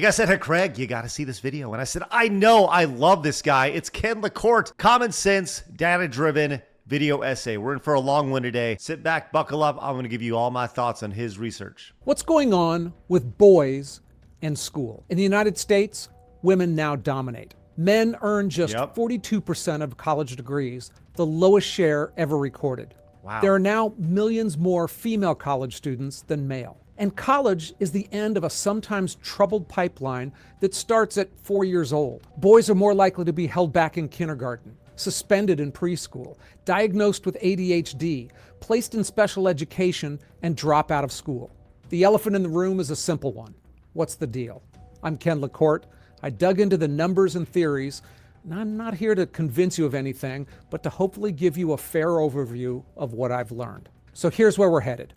You guys said, hey, Craig, you got to see this video. And I said, I know, I love this guy. It's Ken LaCorte, common sense, data-driven video essay. We're in for a long one today. Sit back, buckle up. I'm going to give you all my thoughts on his research. What's going on with boys and school? In the United States, women now dominate. Men earn just 42% of college degrees, the lowest share ever recorded. Wow. There are now millions more female college students than male. And college is the end of a sometimes troubled pipeline that starts at 4 years old. Boys are more likely to be held back in kindergarten, suspended in preschool, diagnosed with ADHD, placed in special education, and drop out of school. The elephant in the room is a simple one. What's the deal? I'm Ken LaCorte. I dug into the numbers and theories, and I'm not here to convince you of anything, but to hopefully give you a fair overview of what I've learned. So here's where we're headed.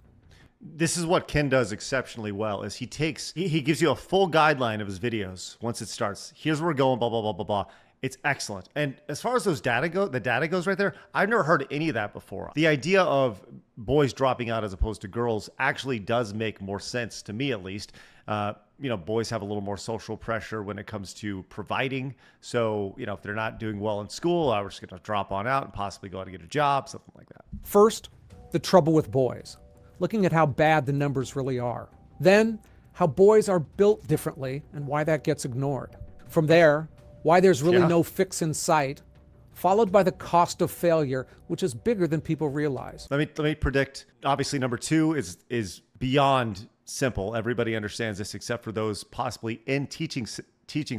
This is what Ken does exceptionally well, is he gives you a full guideline of his videos once it starts. Here's where we're going, blah, blah, blah, blah, blah. It's excellent. And as far as the data goes right there, I've never heard any of that before. The idea of boys dropping out as opposed to girls actually does make more sense to me, at least. Boys have a little more social pressure when it comes to providing. So, if they're not doing well in school, we're just going to drop on out and possibly go out and get a job, something like that. First, the trouble with boys. Looking at how bad the numbers really are. Then, how boys are built differently and why that gets ignored. From there, why there's really no fix in sight, followed by the cost of failure, which is bigger than people realize. Let me predict. Obviously, number two is beyond simple. Everybody understands this except for those possibly in teaching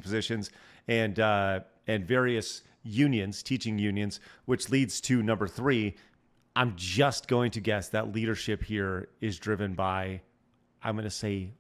positions and various unions, teaching unions, which leads to number three. I'm just going to guess that leadership here is driven by, I'm going to say,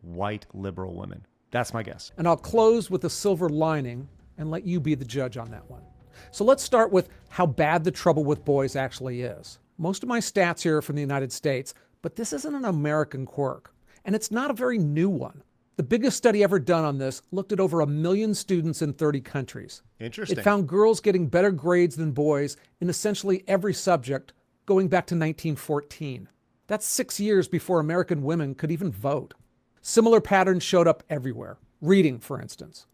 white liberal women. That's my guess. And I'll close with a silver lining and let you be the judge on that one. So let's start with how bad the trouble with boys actually is. Most of my stats here are from the United States, but this isn't an American quirk, and it's not a very new one. The biggest study ever done on this looked at over 1 million students in 30 countries. Interesting. It found girls getting better grades than boys in essentially every subject going back to 1914. That's 6 years before American women could even vote. Similar patterns showed up everywhere. Reading, for instance.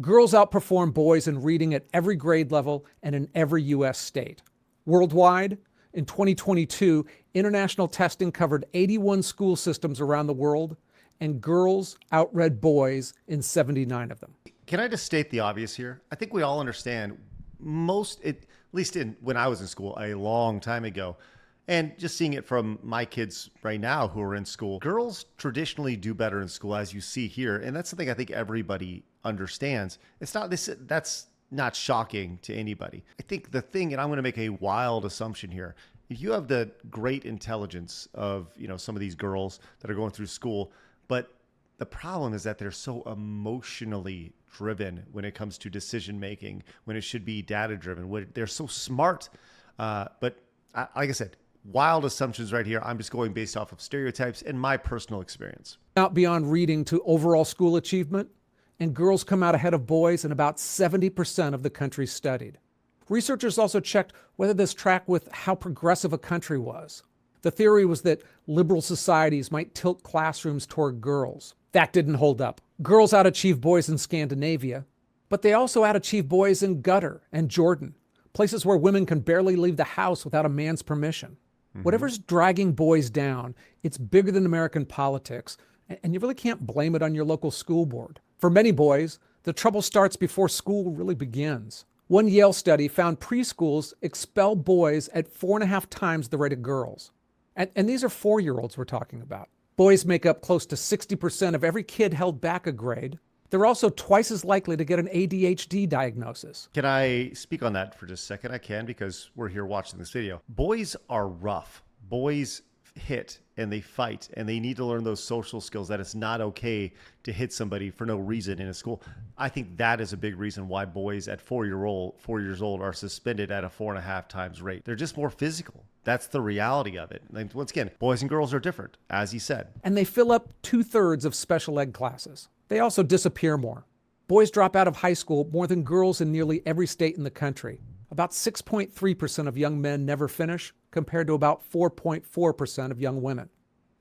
Girls outperform boys in reading at every grade level and in every U.S. state. Worldwide, in 2022, international testing covered 81 school systems around the world, and girls outread boys in 79 of them. Can I just state the obvious here? I think we all understand at least when I was in school a long time ago, and just seeing it from my kids right now who are in school, girls traditionally do better in school, as you see here. And that's something I think everybody understands. That's not shocking to anybody. I think the thing, and I'm going to make a wild assumption here, if you have the great intelligence of, some of these girls that are going through school, but the problem is that they're so emotionally driven when it comes to decision making, when it should be data driven. They're so smart, but like I said, wild assumptions right here. I'm just going based off of stereotypes and my personal experience. Out beyond reading to overall school achievement, and girls come out ahead of boys in about 70% of the countries studied. Researchers also checked whether this tracked with how progressive a country was. The theory was that liberal societies might tilt classrooms toward girls. That didn't hold up. Girls out-achieve boys in Scandinavia, but they also out-achieve boys in Qatar and Jordan, places where women can barely leave the house without a man's permission. Whatever's dragging boys down, it's bigger than American politics, and you really can't blame it on your local school board. For many boys, the trouble starts before school really begins. One Yale study found preschools expel boys at 4.5 times the rate of girls. And these are 4-year-olds we're talking about. Boys make up close to 60% of every kid held back a grade. They're also twice as likely to get an ADHD diagnosis. Can I speak on that for just a second? I can, because we're here watching this video. Boys are rough. Boys hit and they fight, and they need to learn those social skills, that it's not okay to hit somebody for no reason in a school. I think that is a big reason why boys at 4 years old are suspended at a 4.5 times rate. They're just more physical. That's the reality of it. Like, once again, boys and girls are different, as he said. And they fill up 2/3 of special ed classes. They also disappear more. Boys drop out of high school more than girls in nearly every state in the country. About 6.3% of young men never finish, compared to about 4.4% of young women.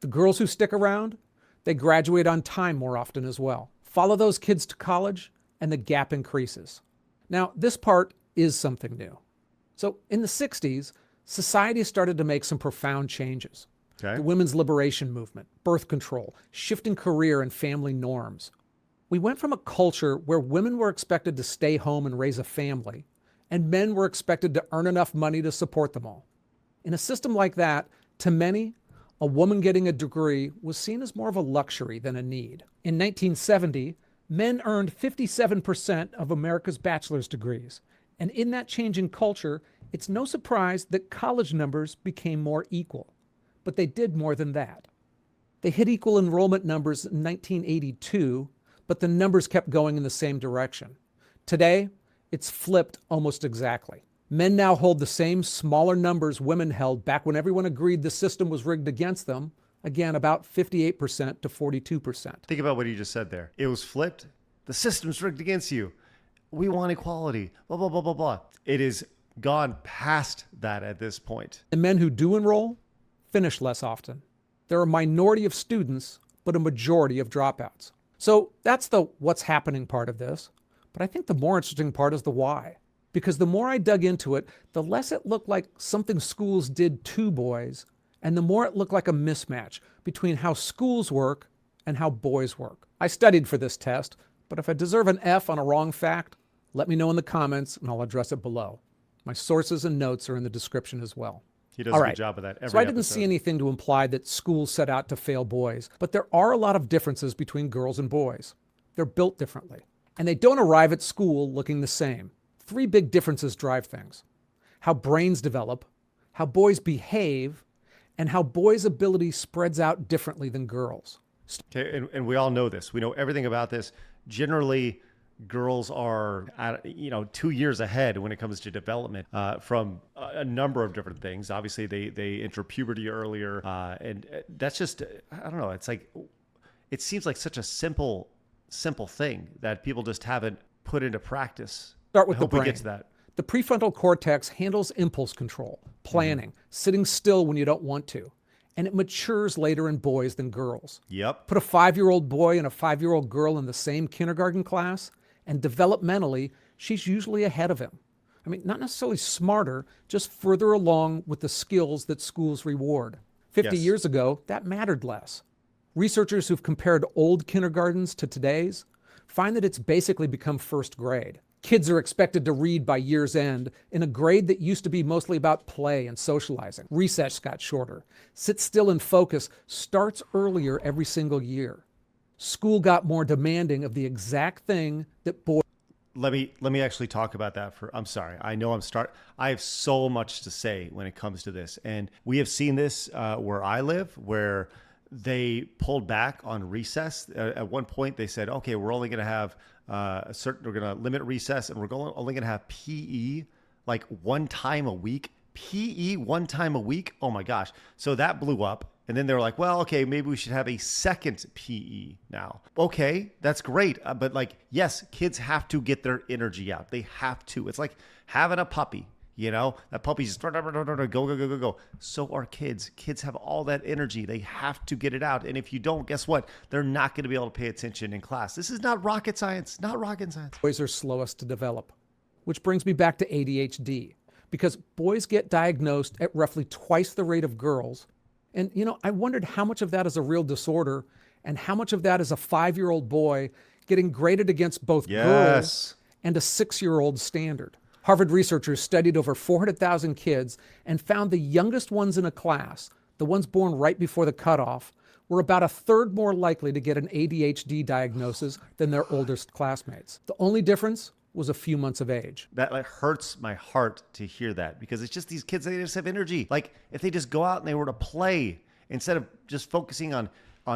The girls who stick around, they graduate on time more often as well. Follow those kids to college, and the gap increases. Now, this part is something new. So in the 60s, society started to make some profound changes. Okay. The women's liberation movement, birth control, shifting career and family norms. We went from a culture where women were expected to stay home and raise a family, and men were expected to earn enough money to support them all. In a system like that, to many, a woman getting a degree was seen as more of a luxury than a need. In 1970, men earned 57% of America's bachelor's degrees. And in that changing culture, it's no surprise that college numbers became more equal. But they did more than that. They hit equal enrollment numbers in 1982, but the numbers kept going in the same direction. Today, it's flipped almost exactly. Men now hold the same smaller numbers women held back when everyone agreed the system was rigged against them. Again, about 58% to 42%. Think about what you just said there. It was flipped. The system's rigged against you. We want equality. Blah, blah, blah, blah, blah. It is gone past that at this point. The men who do enroll finish less often. There are a minority of students, but a majority of dropouts. So that's the what's happening part of this. But I think the more interesting part is the why. Because the more I dug into it, the less it looked like something schools did to boys, and the more it looked like a mismatch between how schools work and how boys work. I studied for this test, but if I deserve an F on a wrong fact, let me know in the comments and I'll address it below. My sources and notes are in the description as well. He does a good job of that every So I didn't episode. see anything to imply that schools set out to fail boys, but there are a lot of differences between girls and boys. They're built differently, and they don't arrive at school looking the same. 3 big differences drive things: how brains develop, how boys behave, and how boys' ability spreads out differently than girls. Okay, and we all know this. We know everything about this. Generally, girls are, 2 years ahead when it comes to development from a number of different things. Obviously, they enter puberty earlier, and that's just, I don't know. It's like, it seems like such a simple thing that people just haven't put into practice. Start with I the hope brain. we get to that. The prefrontal cortex handles impulse control, planning, sitting still when you don't want to, and it matures later in boys than girls. Yep. Put a 5-year-old boy and a 5-year-old girl in the same kindergarten class, and developmentally, she's usually ahead of him. I mean, not necessarily smarter, just further along with the skills that schools reward. 50 Yes. years ago, that mattered less. Researchers who've compared old kindergartens to today's find that it's basically become first grade. Kids are expected to read by year's end in a grade that used to be mostly about play and socializing. Recess got shorter. Sit still and focus starts earlier every single year. School got more demanding of the exact thing that boys. Let me actually talk about that I'm sorry. I know I have so much to say when it comes to this. And we have seen this where I live, where they pulled back on recess. At one point they said, okay, we're only going to have we're going to limit recess, and we're only going to have PE like one time a week. PE one time a week. Oh my gosh. So that blew up. And then they were like, well, okay, maybe we should have a second PE now. Okay, that's great. But like, yes, kids have to get their energy out. They have to. It's like having a puppy, that puppy's just go. So are kids. Kids have all that energy. They have to get it out. And if you don't, guess what? They're not going to be able to pay attention in class. This is not rocket science, not rocket science. Boys are slowest to develop, which brings me back to ADHD, because boys get diagnosed at roughly twice the rate of girls. And, I wondered how much of that is a real disorder and how much of that is a 5-year-old boy getting graded against both girls and a 6-year-old standard. Harvard researchers studied over 400,000 kids and found the youngest ones in a class, the ones born right before the cutoff, were about a third more likely to get an ADHD diagnosis than their oldest classmates. The only difference was a few months of age. That hurts my heart to hear that, because it's just these kids, they just have energy. Like if they just go out and they were to play instead of just focusing on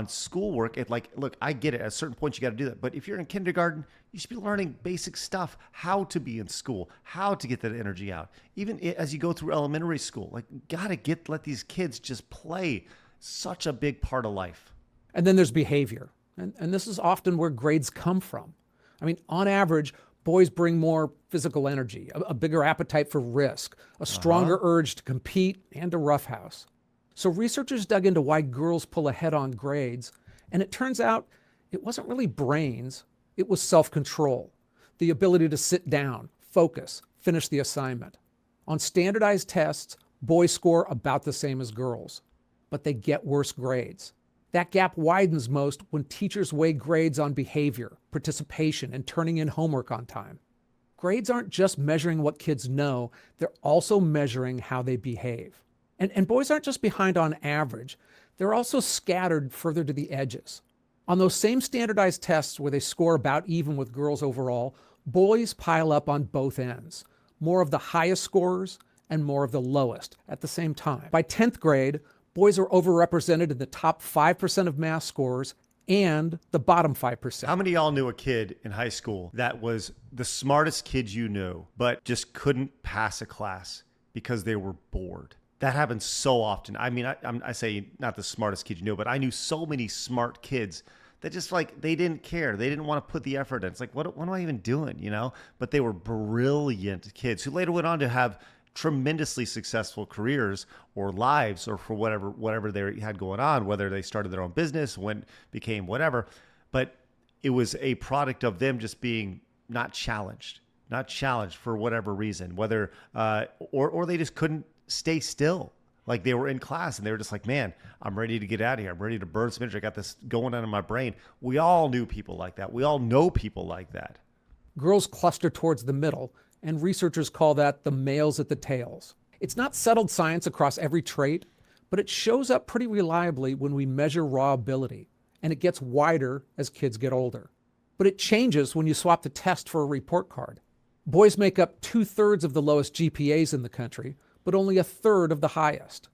schoolwork, look, I get it. At a certain point, you got to do that. But if you're in kindergarten, you should be learning basic stuff, how to be in school, how to get that energy out. Even as you go through elementary school, let these kids just play. Such a big part of life. And then there's behavior. And this is often where grades come from. I mean, on average, boys bring more physical energy, a bigger appetite for risk, a stronger urge to compete, and a roughhouse. So researchers dug into why girls pull ahead on grades, and it turns out it wasn't really brains, It was self-control, the ability to sit down, focus, finish the assignment. On standardized tests, boys score about the same as girls, but they get worse grades. That gap widens most when teachers weigh grades on behavior, participation, and turning in homework on time. Grades aren't just measuring what kids know, they're also measuring how they behave. And boys aren't just behind on average, they're also scattered further to the edges. On those same standardized tests where they score about even with girls overall, boys pile up on both ends. More of the highest scorers and more of the lowest at the same time. By 10th grade, boys are overrepresented in the top 5% of math scorers and the bottom 5%. How many of y'all knew a kid in high school that was the smartest kid you knew, but just couldn't pass a class because they were bored? That happens so often. I mean, I say not the smartest kid you know, but I knew so many smart kids that just like, they didn't care. They didn't want to put the effort in. It's like, what am I even doing, you know? But they were brilliant kids who later went on to have tremendously successful careers or lives or for whatever they had going on, whether they started their own business, became whatever. But it was a product of them just being not challenged for whatever reason, whether or they just couldn't stay still. Like they were in class and they were just like, man, I'm ready to get out of here. I'm ready to burn some energy. I got this going on in my brain. We all knew people like that. We all know people like that. Girls cluster towards the middle, and researchers call that the males at the tails. It's not settled science across every trait, but it shows up pretty reliably when we measure raw ability, and it gets wider as kids get older. But it changes when you swap the test for a report card. Boys make up 2/3 of the lowest GPAs in the country, but only 1/3 of the highest.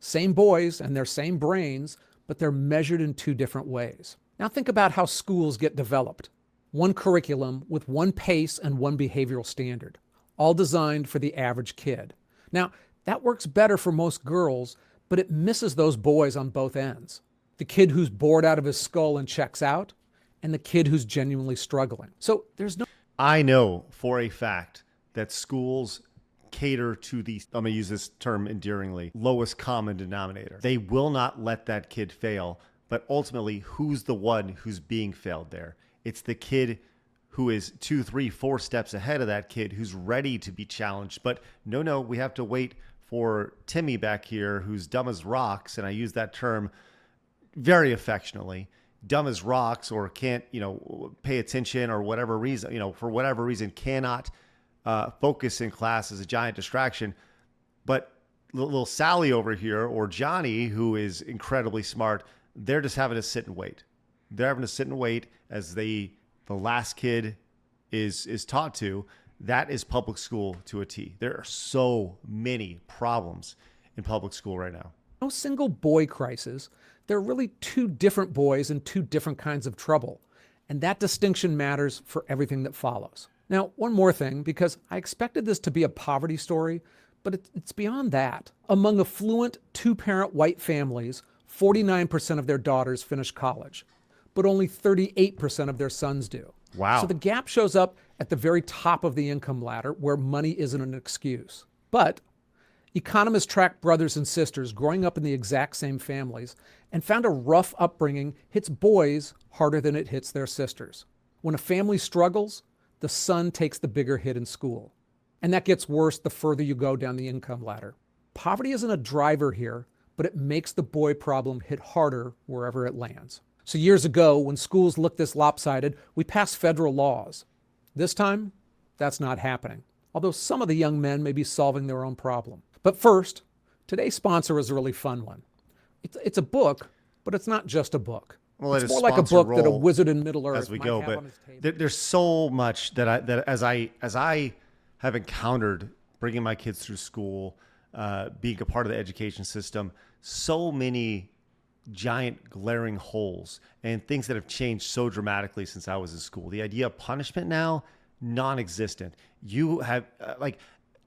Same boys and their same brains, but they're measured in two different ways. Now think about how schools get developed. One curriculum with one pace and one behavioral standard, all designed for the average kid. Now, that works better for most girls, but it misses those boys on both ends. The kid who's bored out of his skull and checks out, and the kid who's genuinely struggling. So there's no... I know for a fact that schools cater to the, I'm going to use this term endearingly, lowest common denominator. They will not let that kid fail, but ultimately, who's the one who's being failed there? It's the kid who is 2, 3, 4 steps ahead of that kid who's ready to be challenged. But no, we have to wait for Timmy back here who's dumb as rocks. And I use that term very affectionately. Dumb as rocks, or can't, pay attention, or whatever reason, for whatever reason, cannot focus in class as a giant distraction. But little Sally over here, or Johnny, who is incredibly smart, they're just having to sit and wait. They're having to sit and wait as the last kid is taught to. That is public school to a T. There are so many problems in public school right now. No single boy crisis. There are really two different boys and two different kinds of trouble. And that distinction matters for everything that follows. Now, one more thing, because I expected this to be a poverty story, but it's beyond that. Among affluent 2-parent white families, 49% of their daughters finish college, but only 38% of their sons do. Wow. So the gap shows up at the very top of the income ladder where money isn't an excuse. But economists track brothers and sisters growing up in the exact same families and found a rough upbringing hits boys harder than it hits their sisters. When a family struggles, the son takes the bigger hit in school. And that gets worse the further you go down the income ladder. Poverty isn't a driver here, but it makes the boy problem hit harder wherever it lands. So years ago, when schools looked this lopsided, we passed federal laws. This time, that's not happening, although some of the young men may be solving their own problem. But first, today's sponsor is a really fun one. It's a book, but it's not just a book. Well, it's more like a book that a wizard in Middle-earth as we might go, have but on his table. there's so much that as I have encountered bringing my kids through school, being a part of the education system, so many giant glaring holes and things that have changed so dramatically since I was in school. The idea of punishment now, non-existent. You have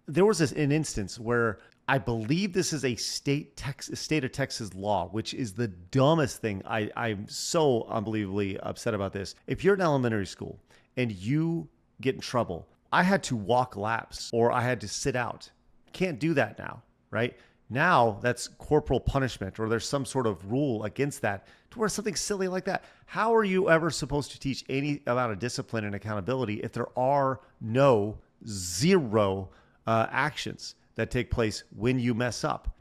there was an instance where I believe this is a state of Texas law, which is the dumbest thing. I'm so unbelievably upset about this. If you're in elementary school and you get in trouble, I had to walk laps or I had to sit out. Can't do that now, right? Now that's corporal punishment, or there's some sort of rule against that to where something silly like that. How are you ever supposed to teach any amount of discipline and accountability if there are zero actions that take place when you mess up?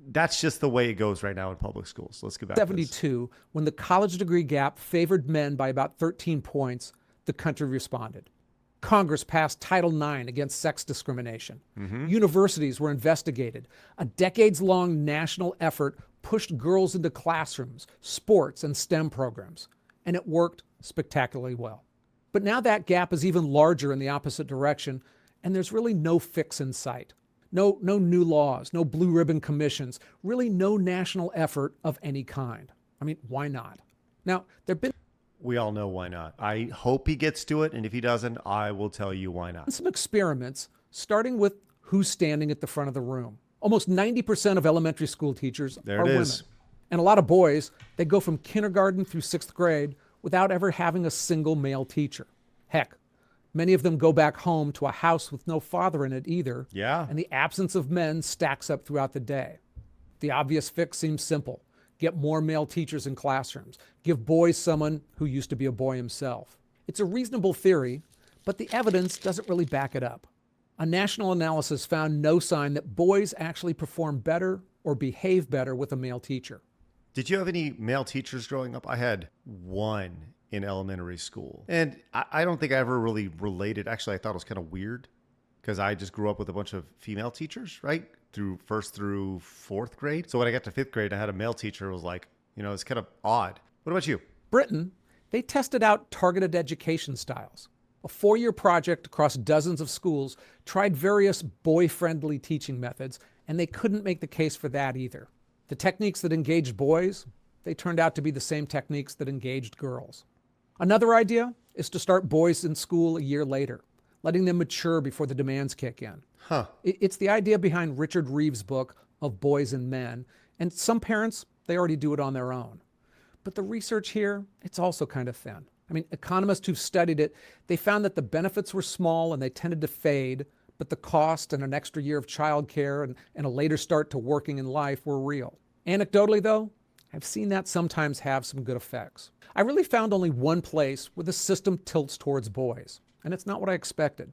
That's just the way it goes right now in public schools. Let's get back to this. 72, when the college degree gap favored men by about 13 points, the country responded. Congress passed Title IX against sex discrimination. Universities were investigated. A decades-long national effort pushed girls into classrooms, sports, and STEM programs. And it worked spectacularly well. But now that gap is even larger in the opposite direction, and there's really no fix in sight. No new laws, no blue ribbon commissions, really no national effort of any kind. I mean, why not? Now, there have been We all know why not. I hope he gets to it, and if he doesn't, I will tell you why not. some experiments, starting with who's standing at the front of the room. Almost 90% of elementary school teachers are women. And a lot of boys, they go from kindergarten through 6th grade without ever having a single male teacher. Heck, many of them go back home to a house with no father in it either. Yeah. And the absence of men stacks up throughout the day. The obvious fix seems simple. Get more male teachers in classrooms. Give boys someone who used to be a boy himself. It's a reasonable theory, but the evidence doesn't really back it up. A national analysis found no sign that boys actually perform better or behave better with a male teacher. Did you have any male teachers growing up? I had one in elementary school. And I don't think I ever really related. Actually, I thought it was kind of weird because I just grew up with a bunch of female teachers, right? Through 1st through 4th grade. So when I got to 5th grade, I had a male teacher. It was like, it's kind of odd. What about you? Britain, they tested out targeted education styles. A 4-year project across dozens of schools tried various boy-friendly teaching methods, and they couldn't make the case for that either. The techniques that engaged boys, they turned out to be the same techniques that engaged girls. Another idea is to start boys in school a year later, letting them mature before the demands kick in. It's the idea behind Richard Reeves' book of Boys and Men, and some parents, they already do it on their own. But the research here, it's also kind of thin. I mean, economists who've studied it, they found that the benefits were small and they tended to fade, but the cost and an extra year of childcare and a later start to working in life were real. Anecdotally, though, I've seen that sometimes have some good effects. I really found only one place where the system tilts towards boys, and it's not what I expected.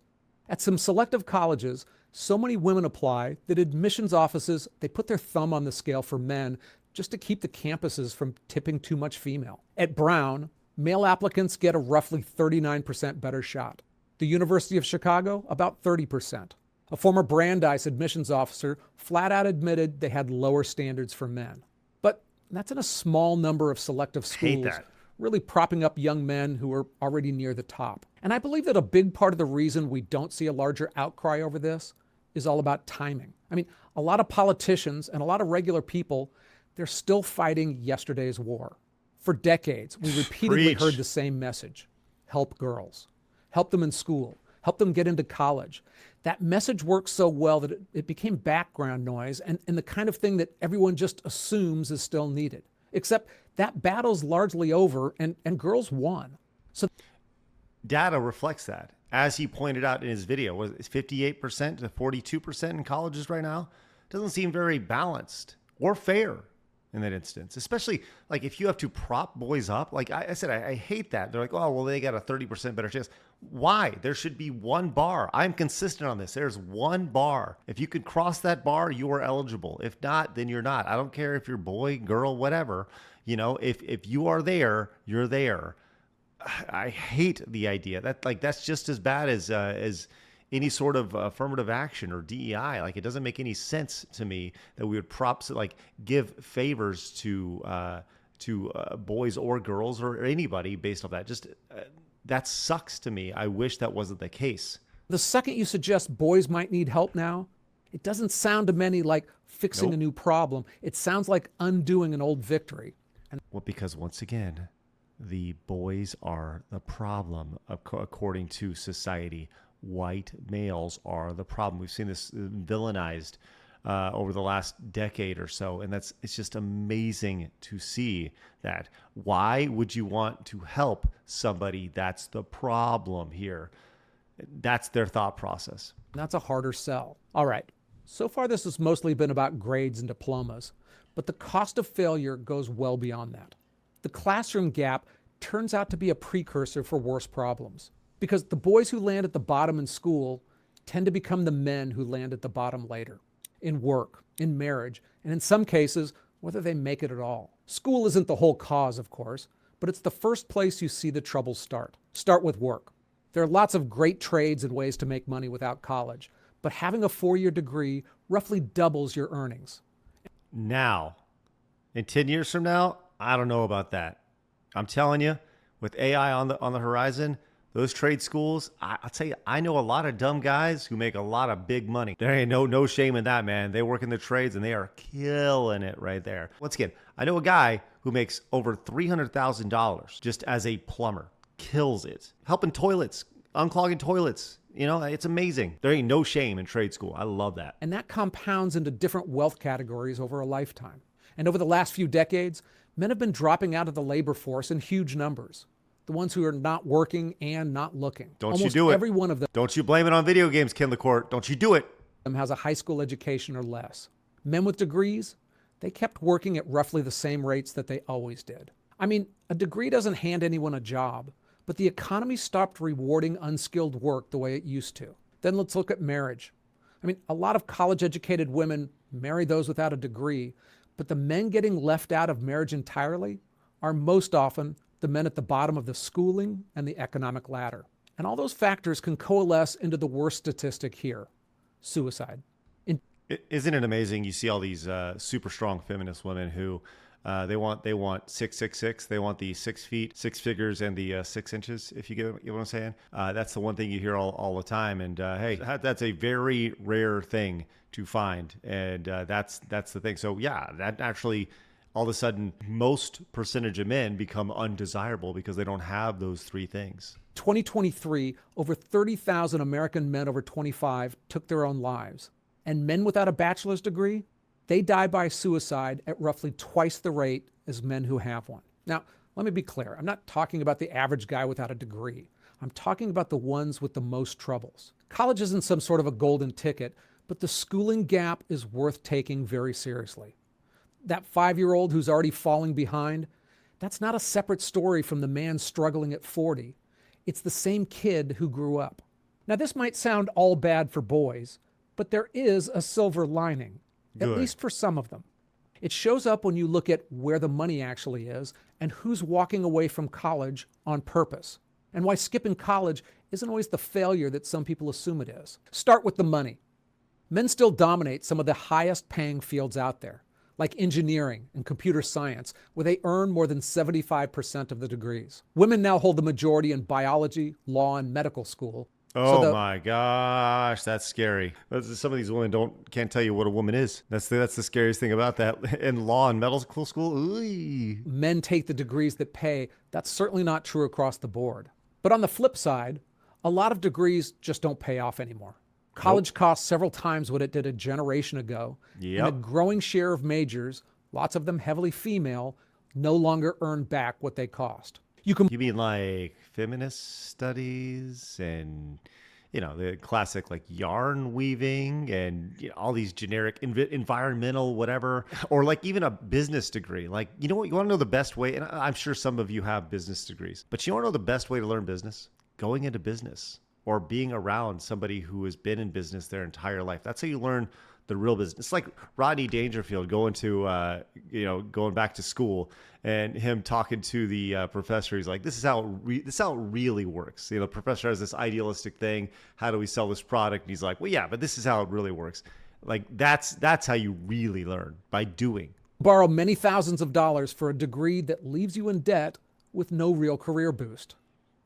At some selective colleges, so many women apply that admissions offices, they put their thumb on the scale for men just to keep the campuses from tipping too much female. At Brown, male applicants get a roughly 39% better shot. The University of Chicago, about 30%. A former Brandeis admissions officer flat out admitted they had lower standards for men. But that's in a small number of selective schools, really propping up young men who are already near the top. And I believe that a big part of the reason we don't see a larger outcry over this is all about timing. I mean, a lot of politicians and a lot of regular people, they're still fighting yesterday's war. For decades, we repeatedly heard the same message. Help girls. Help them in school. Help them get into college. That message worked so well that it became background noise and the kind of thing that everyone just assumes is still needed. Except that battle's largely over and girls won. So data reflects that. As he pointed out in his video, was 58% to 42% in colleges right now? Doesn't seem very balanced or fair in that instance, especially like if you have to prop boys up. Like I said, I hate that. They're like, oh, well, they got a 30% better chance. Why? There should be one bar. I'm consistent on this. There's one bar. If you could cross that bar, you are eligible. If not, then you're not. I don't care if you're boy, girl, whatever. If you are there, you're there. I hate the idea that that's just as bad as any sort of affirmative action or DEI. Like, it doesn't make any sense to me that we would give favors to boys or girls or anybody based off that. Just that sucks to me. I wish that wasn't the case. The second you suggest boys might need help now, it doesn't sound to many like fixing a new problem. It sounds like undoing an old victory. Well, because once again, the boys are the problem according to society. White males are the problem. We've seen this villainized over the last decade or so, and it's just amazing to see that. Why would you want to help somebody that's the problem here? That's their thought process. That's a harder sell. All right, So far, this has mostly been about grades and diplomas, but the cost of failure goes well beyond that. The classroom gap turns out to be a precursor for worse problems, because the boys who land at the bottom in school tend to become the men who land at the bottom later, in work, in marriage, and in some cases, whether they make it at all. School isn't the whole cause, of course, but it's the first place you see the troubles start. Start with work. There are lots of great trades and ways to make money without college, but having a 4-year degree roughly doubles your earnings. Now, in 10 years from now, I don't know about that. I'm telling you, with AI on the horizon, those trade schools, I'll tell you, I know a lot of dumb guys who make a lot of big money. There ain't no shame in that, man. They work in the trades and they are killing it right there. Once again, I know a guy who makes over $300,000 just as a plumber. Kills it. Helping toilets, unclogging toilets. You know, it's amazing. There ain't no shame in trade school. I love that. And that compounds into different wealth categories over a lifetime. And over the last few decades, men have been dropping out of the labor force in huge numbers. The ones who are not working and not looking. Don't you do it. Every one of them. Don't you blame it on video games, Ken LaCorte. Don't you do it. Has a high school education or less. Men with degrees, they kept working at roughly the same rates that they always did. I mean, a degree doesn't hand anyone a job, but the economy stopped rewarding unskilled work the way it used to. Then let's look at marriage. I mean, a lot of college-educated women marry those without a degree, but the men getting left out of marriage entirely are most often the men at the bottom of the schooling and the economic ladder. And all those factors can coalesce into the worst statistic here: suicide. Isn't it amazing? You see all these super strong feminist women who they want 666. They want the 6 feet, 6 figures, and the 6 inches. If you get what I'm saying, that's the one thing you hear all the time. And hey, that's a very rare thing to find, and that's the thing. So yeah, that actually, all of a sudden, most percentage of men become undesirable because they don't have those 3 things. 2023, over 30,000 American men over 25 took their own lives. And men without a bachelor's degree, they die by suicide at roughly twice the rate as men who have one. Now, let me be clear. I'm not talking about the average guy without a degree. I'm talking about the ones with the most troubles. College isn't some sort of a golden ticket, but the schooling gap is worth taking very seriously. That 5-year-old who's already falling behind, that's not a separate story from the man struggling at 40. It's the same kid who grew up. Now, this might sound all bad for boys, but there is a silver lining, at least for some of them. It shows up when you look at where the money actually is and who's walking away from college on purpose, and why skipping college isn't always the failure that some people assume it is. Start with the money. Men still dominate some of the highest paying fields out there, like engineering and computer science, where they earn more than 75% of the degrees. Women now hold the majority in biology, law, and medical school. Oh my gosh, that's scary. Some of these women can't tell you what a woman is. That's the scariest thing about that. In law and medical school, ooh. Men take the degrees that pay. That's certainly not true across the board. But on the flip side, a lot of degrees just don't pay off anymore. College costs several times what it did a generation ago. Yep. And a growing share of majors, lots of them heavily female, no longer earn back what they cost. You mean like feminist studies and, the classic like yarn weaving and all these generic environmental whatever, or like even a business degree. Like, you know what? You want to know the best way? And I'm sure some of you have business degrees, but you want to know the best way to learn business? Going into business or being around somebody who has been in business their entire life. That's how you learn the real business. It's like Rodney Dangerfield going back to school and him talking to the professor. He's like, this is how it really works. The professor has this idealistic thing. How do we sell this product? And he's like, well, yeah, but this is how it really works. Like that's how you really learn, by doing. Borrow many thousands of dollars for a degree that leaves you in debt with no real career boost.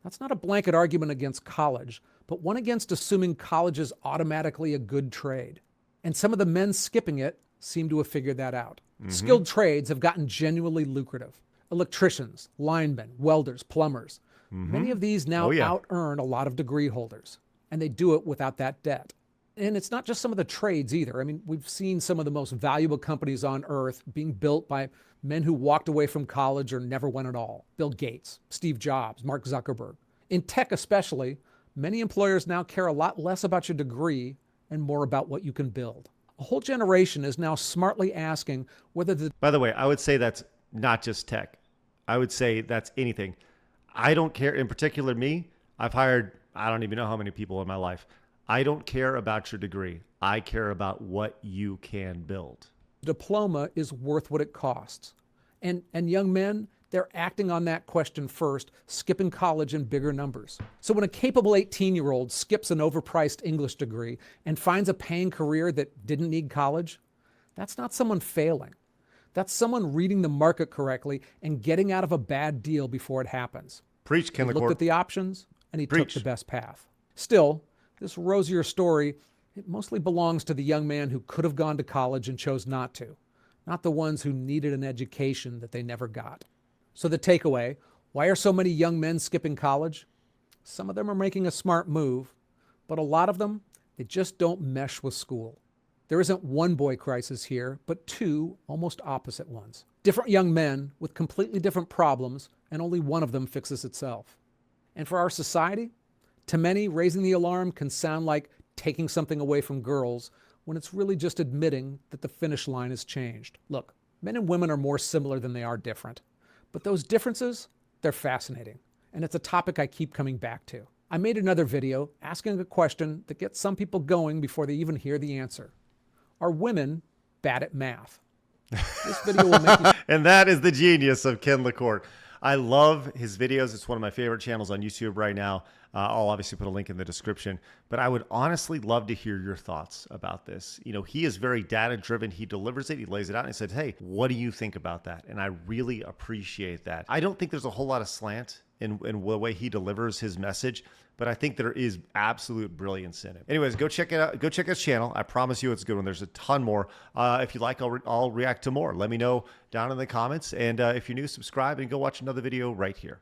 That's not a blanket argument against college, but one against assuming college is automatically a good trade. And some of the men skipping it seem to have figured that out. Mm-hmm. Skilled trades have gotten genuinely lucrative. Electricians, linemen, welders, plumbers. Mm-hmm. Many of these now out-earn a lot of degree holders, and they do it without that debt. And it's not just some of the trades either. I mean, we've seen some of the most valuable companies on earth being built by men who walked away from college or never went at all. Bill Gates, Steve Jobs, Mark Zuckerberg. In tech especially, many employers now care a lot less about your degree and more about what you can build. A whole generation is now smartly asking whether the By the way, I would say that's not just tech. I would say that's anything. I don't care. In particular, me, I've hired, I don't even know how many people in my life. I don't care about your degree. I care about what you can build. diploma is worth what it costs. And young men, they're acting on that question first, skipping college in bigger numbers. So when a capable 18-year-old skips an overpriced English degree and finds a paying career that didn't need college, that's not someone failing. That's someone reading the market correctly and getting out of a bad deal before it happens. Preach, Ken He looked LaCorte. at the options and he Preach. took the best path. Still, this rosier story, it mostly belongs to the young man who could have gone to college and chose not to, not the ones who needed an education that they never got. So the takeaway, why are so many young men skipping college? Some of them are making a smart move, but a lot of them, they just don't mesh with school. There isn't one boy crisis here, but two almost opposite ones. Different young men with completely different problems, and only one of them fixes itself. And for our society, to many, raising the alarm can sound like taking something away from girls when it's really just admitting that the finish line has changed. Look, men and women are more similar than they are different. But those differences, they're fascinating. And it's a topic I keep coming back to. I made another video asking a question that gets some people going before they even hear the answer. Are women bad at math? This video will make you... And that is the genius of Ken LaCorte. I love his videos. It's one of my favorite channels on YouTube right now. I'll obviously put a link in the description, but I would honestly love to hear your thoughts about this. You know, he is very data driven. He delivers it. He lays it out and he said, hey, what do you think about that? And I really appreciate that. I don't think there's a whole lot of slant in the way he delivers his message, but I think there is absolute brilliance in it. Anyways, go check it out. Go check his channel. I promise you it's a good one. There's a ton more. If you like, I'll react to more. Let me know down in the comments. And if you're new, subscribe and go watch another video right here.